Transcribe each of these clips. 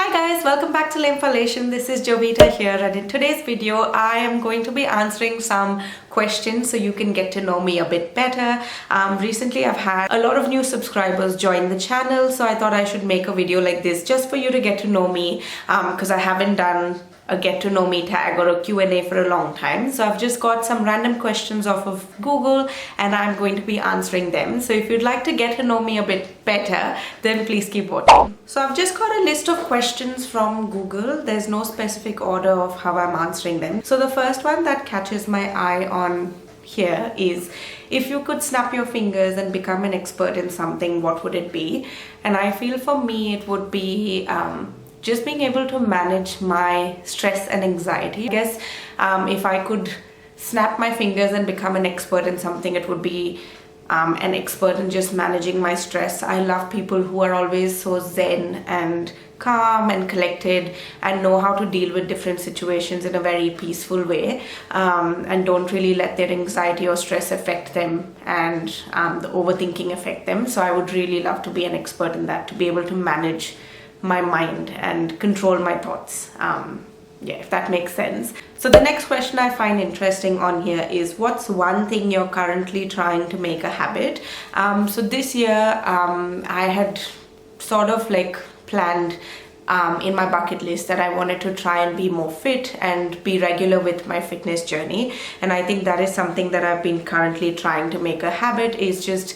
Hi guys, welcome back to Lemphalation. This is Jovita here, and in today's video I am going to be answering some questions so you can get to know me a bit better. Recently I've had a lot of new subscribers join the channel, so I thought I should make a video like this just for you to get to know me, because I haven't done a get to know me tag or a Q&A for a long time. So I've just got some random questions off of Google and I'm going to be answering them. So if you'd like to get to know me a bit better, then please keep watching. So I've just got a list of questions from Google. There's no specific order of how I'm answering them. So the first one that catches my eye on here is, if you could snap your fingers and become an expert in something, what would it be? And I feel for me it would be just being able to manage my stress and anxiety. I guess if I could snap my fingers and become an expert in something, it would be an expert in just managing my stress. I love people who are always so zen and calm and collected and know how to deal with different situations in a very peaceful way, and don't really let their anxiety or stress affect them and the overthinking affect them. So I would really love to be an expert in that, to be able to manage my mind and control my thoughts. Yeah, if that makes sense. So the next question I find interesting on here is, what's one thing you're currently trying to make a habit? So this year I had sort of like planned in my bucket list that I wanted to try and be more fit and be regular with my fitness journey. And I think that is something that I've been currently trying to make a habit, is just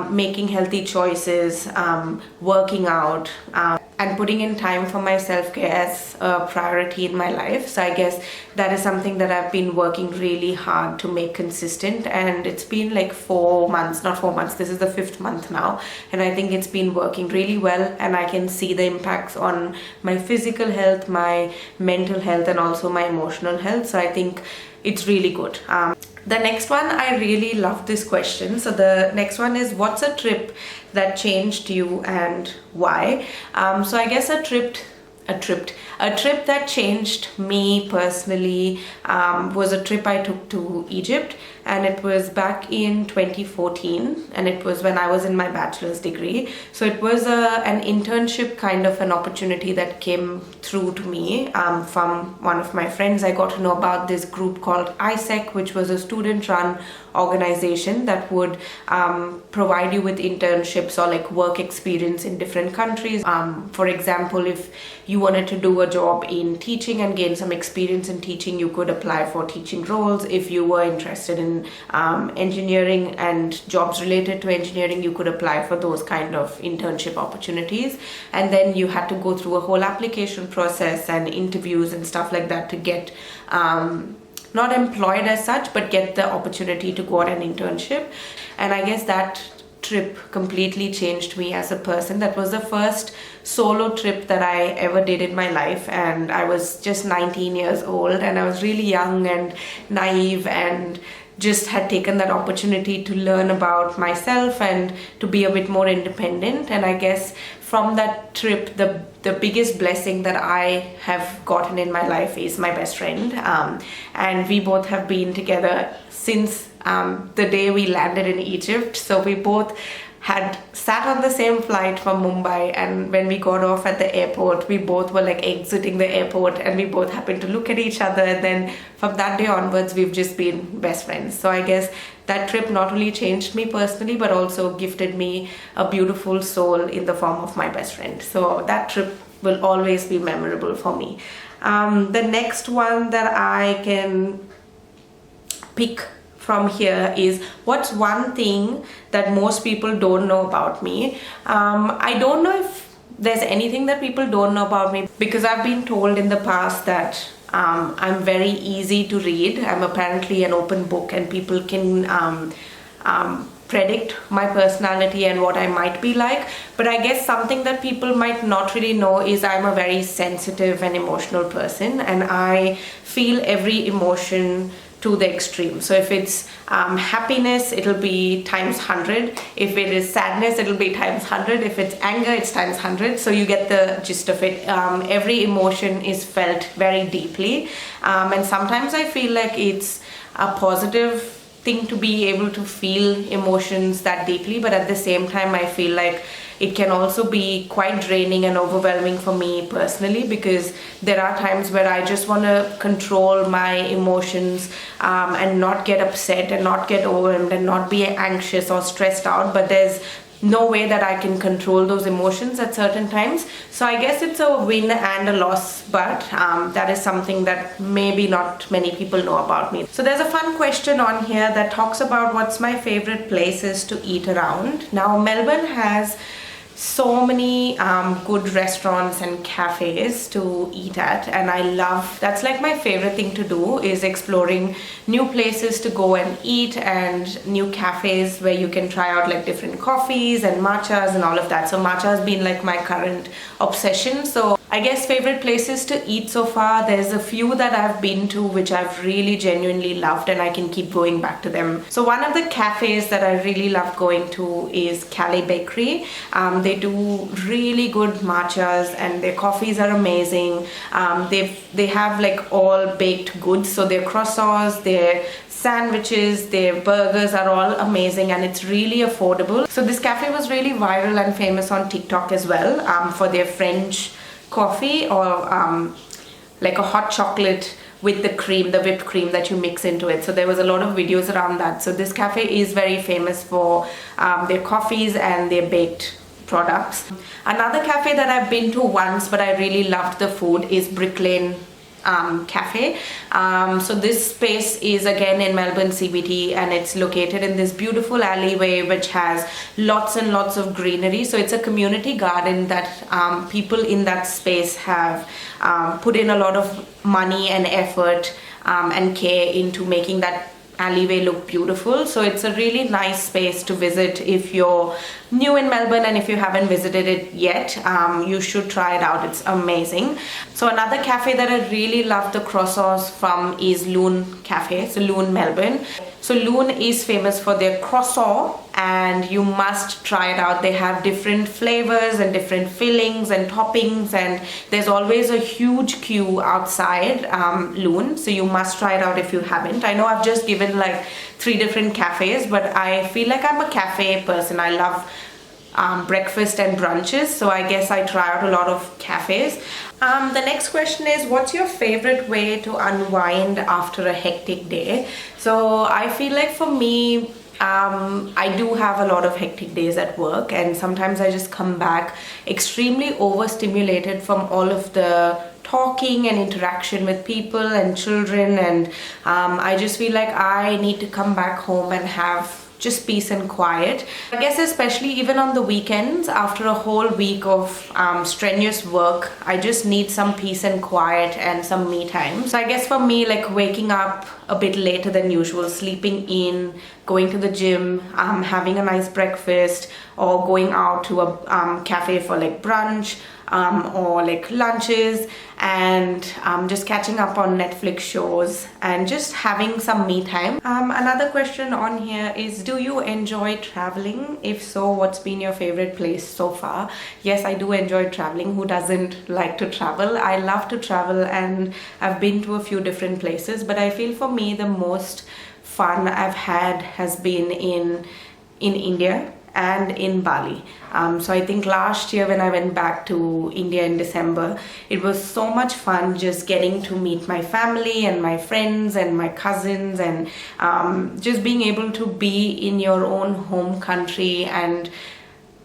making healthy choices, working out, and putting in time for my self-care as a priority in my life. So I guess that is something that I've been working really hard to make consistent, and it's been like 4 months, not 4 months, this is the 5th month now, and I think it's been working really well, and I can see the impacts on my physical health, my mental health, and also my emotional health. So I think it's really good. The next one, I really love this question. So the next one is, what's a trip that changed you and why? So I guess a trip that changed me personally was a trip I took to Egypt, and it was back in 2014, and it was when I was in my bachelor's degree. So it was an internship kind of an opportunity that came through to me from one of my friends. I got to know about this group called ISEC, which was a student-run organization that would provide you with internships or like work experience in different countries. For example, if you wanted to do a job in teaching and gain some experience in teaching, you could apply for teaching roles. If you were interested in engineering and jobs related to engineering, you could apply for those kind of internship opportunities. And then you had to go through a whole application process and interviews and stuff like that to get not employed as such, but get the opportunity to go on an internship. And I guess that trip completely changed me as a person. That was the first solo trip that I ever did in my life, and I was just 19 years old, and I was really young and naive, and just had taken that opportunity to learn about myself and to be a bit more independent. And I guess from that trip, the biggest blessing that I have gotten in my life is my best friend, and we both have been together since the day we landed in Egypt. So we both had sat on the same flight from Mumbai, and when we got off at the airport, we both were like exiting the airport, and we both happened to look at each other, and then from that day onwards we've just been best friends. So I guess that trip not only changed me personally, but also gifted me a beautiful soul in the form of my best friend. So that trip will always be memorable for me. The next one that I can pick from here is, what's one thing that most people don't know about me? I don't know if there's anything that people don't know about me, because I've been told in the past that I'm very easy to read. I'm apparently an open book, and people can predict my personality and what I might be like. But I guess something that people might not really know is I'm a very sensitive and emotional person, and I feel every emotion to the extreme. So if it's happiness, it'll be times 100. If it is sadness, it'll be times 100. If it's anger, it's times 100. So you get the gist of it. Every emotion is felt very deeply, and sometimes I feel like it's a positive thing to be able to feel emotions that deeply, but at the same time I feel like it can also be quite draining and overwhelming for me personally, because there are times where I just want to control my emotions and not get upset and not get overwhelmed and not be anxious or stressed out, but there's no way that I can control those emotions at certain times. So I guess it's a win and a loss, but that is something that maybe not many people know about me. So there's a fun question on here that talks about what's my favorite places to eat around. Now, Melbourne has so many good restaurants and cafes to eat at, and I love, that's like my favorite thing to do, is exploring new places to go and eat and new cafes where you can try out like different coffees and matchas and all of that. So matcha has been like my current obsession. So I guess favorite places to eat so far, there's a few that I've been to which I've really genuinely loved and I can keep going back to them. So one of the cafes that I really love going to is Cali Bakery. They do really good matchas and their coffees are amazing. They have like all baked goods, so their croissants, their sandwiches, their burgers are all amazing, and it's really affordable. So this cafe was really viral and famous on TikTok as well for their French coffee, or like a hot chocolate with the cream, the whipped cream that you mix into it. So there was a lot of videos around that. So this cafe is very famous for their coffees and their baked products. Another cafe that I've been to once but I really loved the food is Brick Lane Cafe. So this space is again in Melbourne CBD, and it's located in this beautiful alleyway which has lots and lots of greenery. So it's a community garden that people in that space have put in a lot of money and effort and care into making that alleyway look beautiful. So it's a really nice space to visit if you're new in Melbourne, and if you haven't visited it yet, you should try it out. It's amazing. So another cafe that I really love the croissants from is Loon Cafe, so Loon Melbourne. So Loon is famous for their croissant, and you must try it out. They have different flavors and different fillings and toppings, and there's always a huge queue outside Loon, so you must try it out if you haven't. I know I've just given like 3 different cafes, but I feel like I'm a cafe person. I love breakfast and brunches, so I guess I try out a lot of cafes. The next question is, what's your favorite way to unwind after a hectic day? So I feel like for me, I do have a lot of hectic days at work, and sometimes I just come back extremely overstimulated from all of the talking and interaction with people and children, and I just feel like I need to come back home and have just peace and quiet. I guess especially even on the weekends after a whole week of strenuous work, I just need some peace and quiet and some me time. So I guess for me, like waking up a bit later than usual, sleeping in, going to the gym, having a nice breakfast, or going out to a cafe for like brunch or like lunches, and just catching up on Netflix shows and just having some me time. Another question on here is, do you enjoy traveling? If so, what's been your favorite place so far? Yes, I do enjoy traveling. Who doesn't like to travel? I love to travel, and I've been to a few different places, but I feel for me the most fun I've had has been in India and in Bali. So I think last year when I went back to India in December, it was so much fun just getting to meet my family and my friends and my cousins, and just being able to be in your own home country and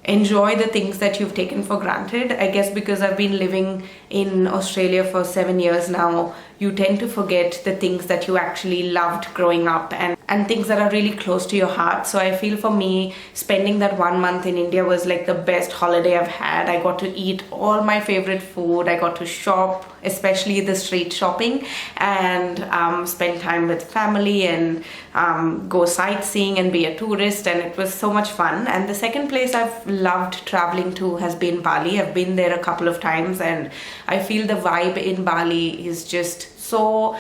enjoy the things that you've taken for granted. I guess because I've been living in Australia for 7 years now, you tend to forget the things that you actually loved growing up, and things that are really close to your heart. So I feel for me, spending that 1 month in India was like the best holiday I've had. I got to eat all my favorite food, I got to shop, especially the street shopping, and spend time with family and go sightseeing and be a tourist, and it was so much fun. And the second place I've loved traveling to has been Bali. I've been there a couple of times, and I feel the vibe in Bali is just so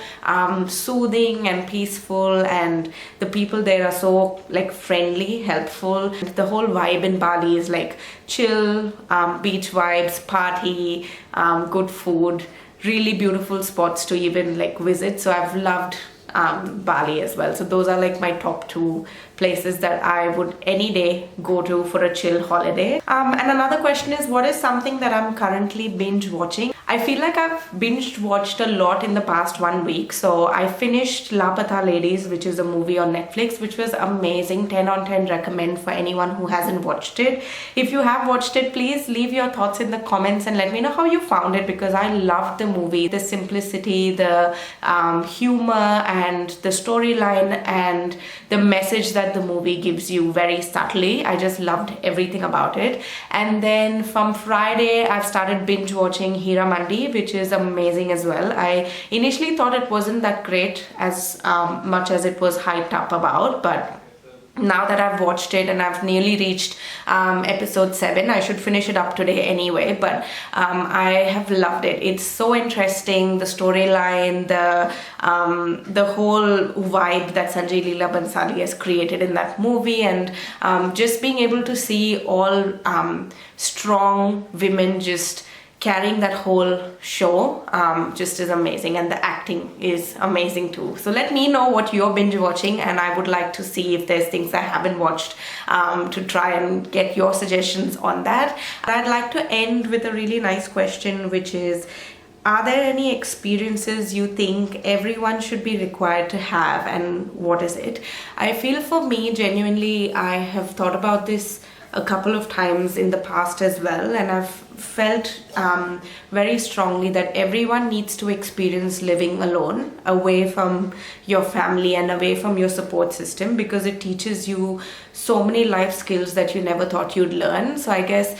soothing and peaceful, and the people there are so like friendly, helpful. The whole vibe in Bali is like chill, beach vibes, party, good food, really beautiful spots to even like visit. So I've loved Bali as well. So those are like my top 2 places that I would any day go to for a chill holiday. And another question is, what is something that I'm currently binge watching? I feel like I've binge watched a lot in the past 1 week. So I finished Lapata Ladies, which is a movie on Netflix, which was amazing. 10 on 10 recommend for anyone who hasn't watched it. If you have watched it, please leave your thoughts in the comments and let me know how you found it, because I loved the movie. The simplicity, the humor and the storyline and the message that the movie gives you very subtly. I just loved everything about it. And then from Friday, I've started binge watching Hira Mandi, which is amazing as well. I initially thought it wasn't that great as much as it was hyped up about, but now that I've watched it and I've nearly reached episode 7, I should finish it up today anyway, but I have loved it. It's so interesting, the storyline, the whole vibe that Sanjay Leela Bhansali has created in that movie, and just being able to see all strong women just carrying that whole show just is amazing, and the acting is amazing too. So let me know what you're binge watching, and I would like to see if there's things I haven't watched to try and get your suggestions on that. I'd like to end with a really nice question, which is, are there any experiences you think everyone should be required to have, and what is it? I feel for me, genuinely, I have thought about this a couple of times in the past as well, and I've felt very strongly that everyone needs to experience living alone, away from your family and away from your support system, because it teaches you so many life skills that you never thought you'd learn. So I guess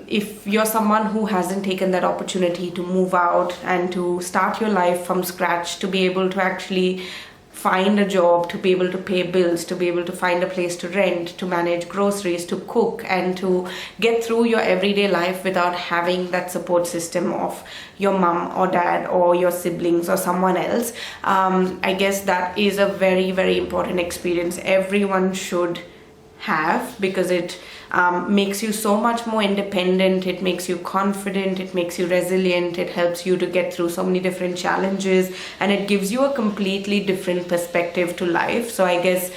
if you're someone who hasn't taken that opportunity to move out and to start your life from scratch, to be able to actually find a job, to be able to pay bills, to be able to find a place to rent, to manage groceries, to cook, and to get through your everyday life without having that support system of your mom or dad or your siblings or someone else, I guess that is a very, very important experience everyone should have, because it makes you so much more independent, it makes you confident, it makes you resilient, it helps you to get through so many different challenges, and it gives you a completely different perspective to life. So I guess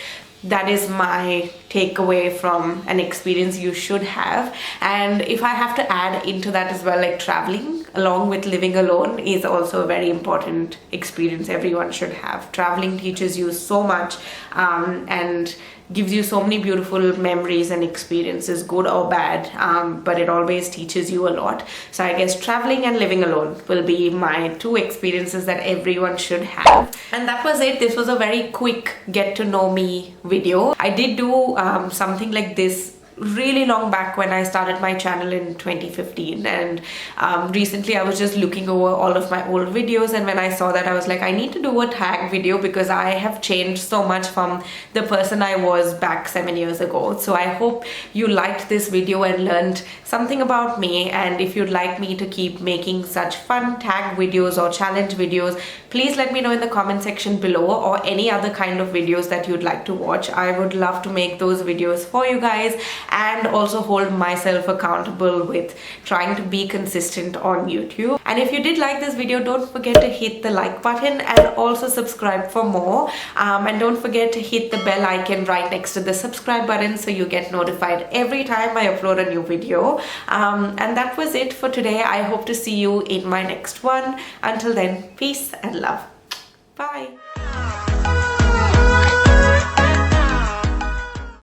that is my takeaway from an experience you should have. And if I have to add into that as well, like traveling along with living alone is also a very important experience everyone should have. Traveling teaches you so much and gives you so many beautiful memories and experiences, good or bad, but it always teaches you a lot. So I guess traveling and living alone will be my 2 experiences that everyone should have. And that was it. This was a very quick get to know me video. I did do something like this really long back when I started my channel in 2015, and recently I was just looking over all of my old videos, and when I saw that, I was like, I need to do a tag video, because I have changed so much from the person I was back 7 years ago. So I hope you liked this video and learned something about me, and if you'd like me to keep making such fun tag videos or challenge videos, please let me know in the comment section below, or any other kind of videos that you'd like to watch. I would love to make those videos for you guys, and also hold myself accountable with trying to be consistent on YouTube. And if you did like this video, don't forget to hit the like button and also subscribe for more, and don't forget to hit the bell icon right next to the subscribe button so you get notified every time I upload a new video. And that was it for today. I hope to see you in my next one. Until then, peace and love. Bye.